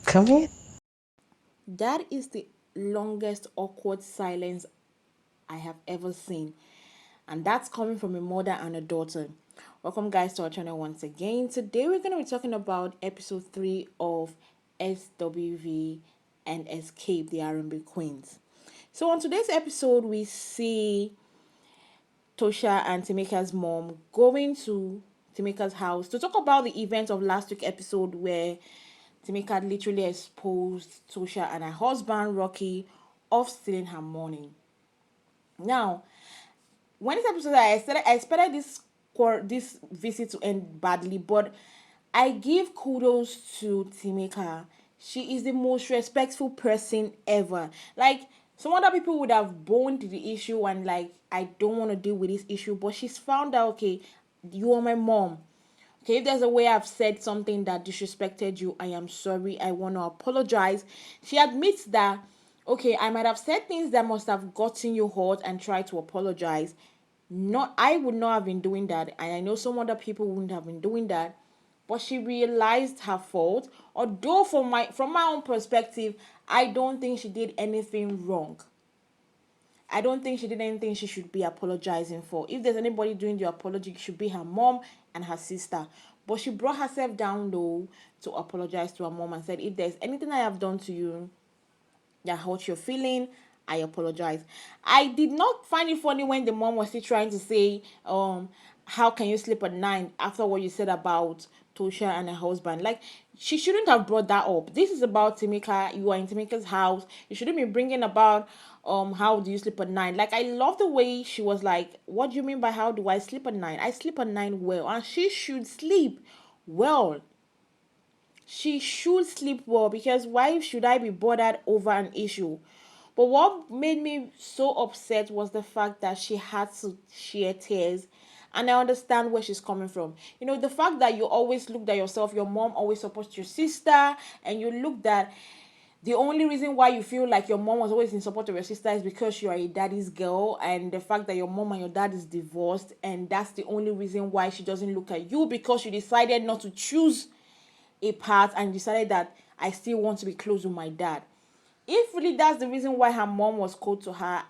Come in. That is the longest awkward silence I have ever seen. And that's coming from a mother and a daughter. Welcome, guys, to our channel once again. Today, we're going to be talking about episode 3 of SWV and Escape, the R&B Queens. So, on today's episode, we see Tosha and Tamika's mom going to Tamika's house to talk about the event of last week's episode where Tamika literally exposed Tosha and her husband Rocky of stealing her money. Now, when this episode I expected this visit to end badly, but I give kudos to Tamika. She is the most respectful person ever. Like, some other people would have boned the issue and like, I don't want to deal with this issue, but she's found out, okay, you are my mom. Okay, if there's a way I've said something that disrespected you, I am sorry. I want to apologize. She admits that, okay, I might have said things that must have gotten you hurt and try to apologize. Not, I would not have been doing that, and I know some other people wouldn't have been doing that. But she realized her fault. Although from my own perspective, I don't think she did anything wrong. I don't think she did anything she should be apologizing for. If there's anybody doing the apology, it should be her mom and her sister. But she brought herself down low to apologize to her mom and said, if there's anything I have done to you that hurt your feeling, I apologize. I did not find it funny when the mom was still trying to say, how can you sleep at night after what you said about Tosha and her husband? Like, she shouldn't have brought that up. This is about Tamika. You are in Tamika's house. You shouldn't be bringing about how do you sleep at night. Like, I love the way she was like, what do you mean by how do I sleep at night? I sleep at night well, and she should sleep well. She should sleep well, because why should I be bothered over an issue? But what made me so upset was the fact that she had to shed tears. And I understand where she's coming from. You know, the fact that you always looked at yourself, your mom always supports your sister, and you looked at the only reason why you feel like your mom was always in support of your sister is because you are a daddy's girl, and the fact that your mom and your dad is divorced, and that's the only reason why she doesn't look at you, because you decided not to choose a path and decided that I still want to be close with my dad. If really that's the reason why her mom was cold to her,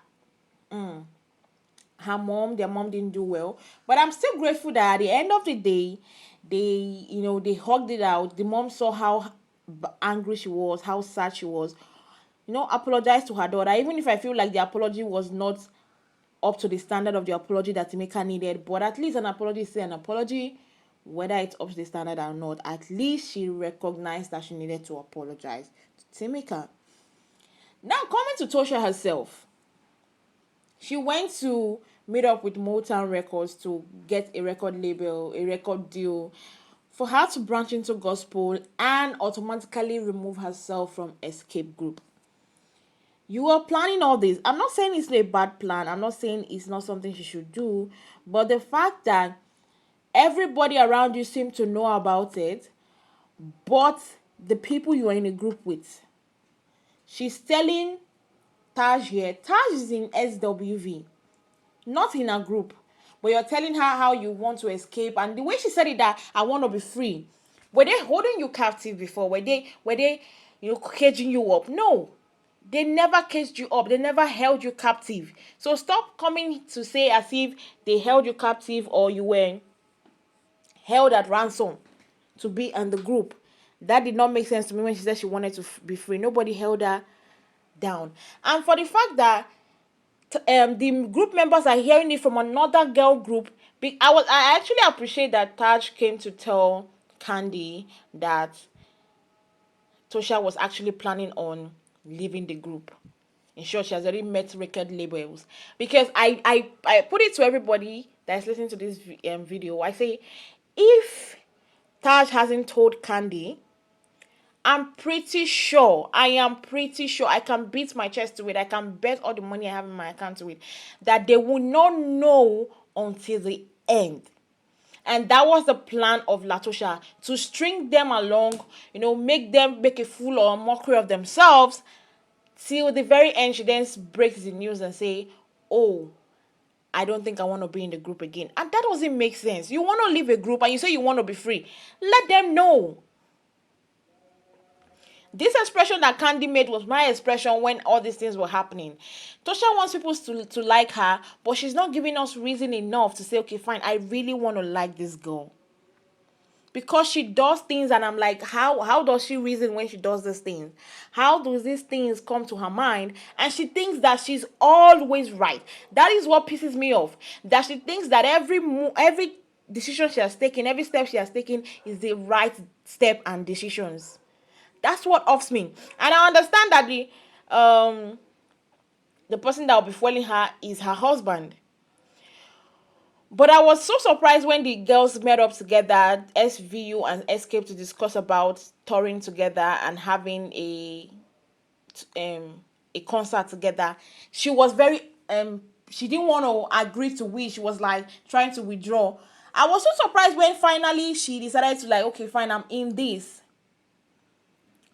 their mom didn't do well. But I'm still grateful that at the end of the day, they hugged it out. The mom saw how angry she was, how sad she was. Apologized to her daughter, even if I feel like the apology was not up to the standard of the apology that Tamika needed. But at least an apology is still an apology, whether it's up to the standard or not. At least she recognized that she needed to apologize to Tamika. Now, coming to Tosha herself, she went to meet up with Motown Records to get a record label, a record deal, for her to branch into gospel and automatically remove herself from Escape Group. You are planning all this. I'm not saying it's a bad plan. I'm not saying it's not something she should do. But the fact that everybody around you seem to know about it, but the people you are in a group with. She's telling Taj here. Taj is in SWV, not in a group. But you're telling her how you want to escape. And the way she said it, that I want to be free. Were they holding you captive before? Were they caging you up? No. They never caged you up. They never held you captive. So stop coming to say as if they held you captive or you were held at ransom to be in the group. That did not make sense to me when she said she wanted to be free. Nobody held her down. And for the fact that the group members are hearing it from another girl group, I actually appreciate that Taj came to tell Candy that Tosha was actually planning on leaving the group. In short, she has already met record labels. Because I put it to everybody that's listening to this video. I say, if Taj hasn't told Candy, I am pretty sure, I can beat my chest to it, I can bet all the money I have in my account to it, that they will not know until the end. And that was the plan of Latosha, to string them along, make them make a fool or a mockery of themselves, till the very end. She then breaks the news and say, oh, I don't think I want to be in the group again. And that doesn't make sense. You want to leave a group and you say you want to be free. Let them know. This expression that Candy made was my expression when all these things were happening. Tosha wants people to like her, but she's not giving us reason enough to say, okay, fine, I really want to like this girl. Because she does things and I'm like, how does she reason when she does these things? How do these things come to her mind? And she thinks that she's always right. That is what pisses me off. That she thinks that every decision she has taken, every step she has taken is the right step and decisions. That's what offs me. And I understand that the person that will be foiling her is her husband. But I was so surprised when the girls met up together, SVU and Xscape, to discuss about touring together and having a concert together. She was very she didn't want to agree to it. She was like trying to withdraw. I was so surprised when finally she decided to like, okay, fine, I'm in this.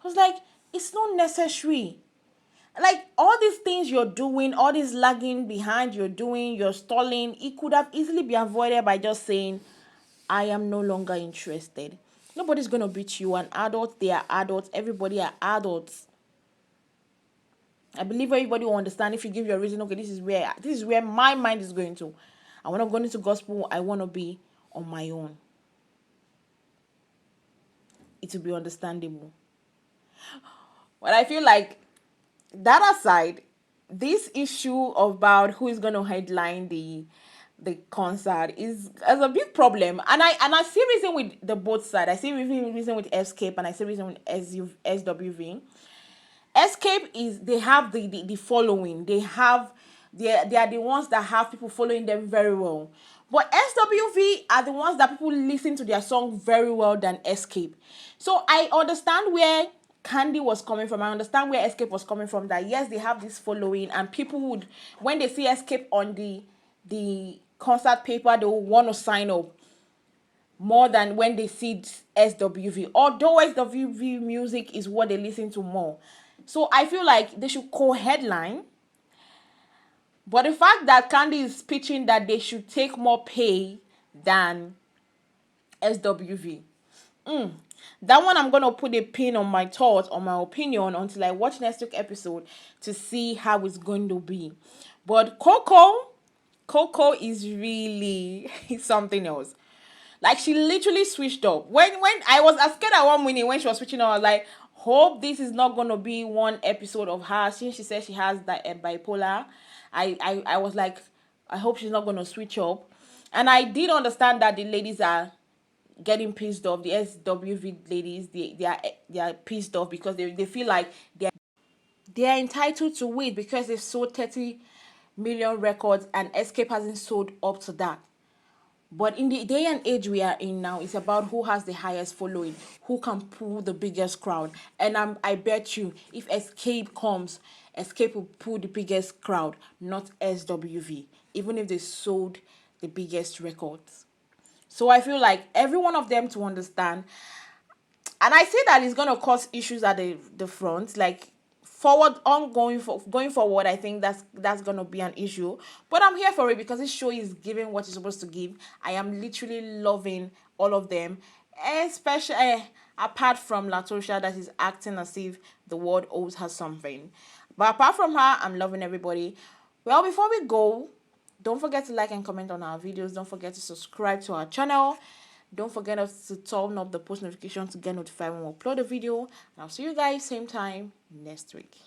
I was like, it's not necessary. Like, all these things you're doing, all this lagging behind you're doing, you're stalling, it could have easily been avoided by just saying, I am no longer interested. Nobody's going to beat you. An adult, they are adults. Everybody are adults. I believe everybody will understand if you give your reason, okay, this is where my mind is going to. I want to go into gospel. I want to be on my own. It will be understandable. But I feel like, that aside, this issue about who is going to headline the concert is a big problem, and I see reason with the both side. I see reason with Xscape, and I see reason with SWV. Xscape is, they have the following. They are the ones that have people following them very well. But SWV are the ones that people listen to their song very well than Xscape. So I understand where Candy was coming from. I understand where Xscape was coming from. That yes, they have this following, and people would, when they see Xscape on the concert paper, they will want to sign up more than when they see SWV. Although SWV music is what they listen to more. So I feel like they should co-headline. But the fact that Candy is pitching that they should take more pay than SWV. That one I'm going to put a pin on my thoughts, on my opinion, until I watch next week's episode to see how it's going to be. But Coco is really something else. Like, she literally switched up. When I was scared at 1 minute when she was switching up, I was like, hope this is not going to be one episode of her. Since she said she has that bipolar, I was like, I hope she's not going to switch up. And I did understand that the ladies are getting pissed off. The SWV ladies, they are pissed off because they feel like they are entitled to it because they've sold 30 million records and Xscape hasn't sold up to that. But in the day and age we are in now, it's about who has the highest following, who can pull the biggest crowd. And I bet you, if Xscape comes, Xscape will pull the biggest crowd, not SWV, even if they sold the biggest records. So I feel like every one of them to understand, and I say that it's gonna cause issues at the front, like going forward. I think that's gonna be an issue, but I'm here for it because this show is giving what it's supposed to give. I am literally loving all of them, especially apart from Latosha, that is acting as if the world owes her something. But apart from her, I'm loving everybody. Well, before we go, don't forget to like and comment on our videos. Don't forget to subscribe to our channel. Don't forget us to turn up the post notification to get notified when we upload a video. And I'll see you guys same time next week.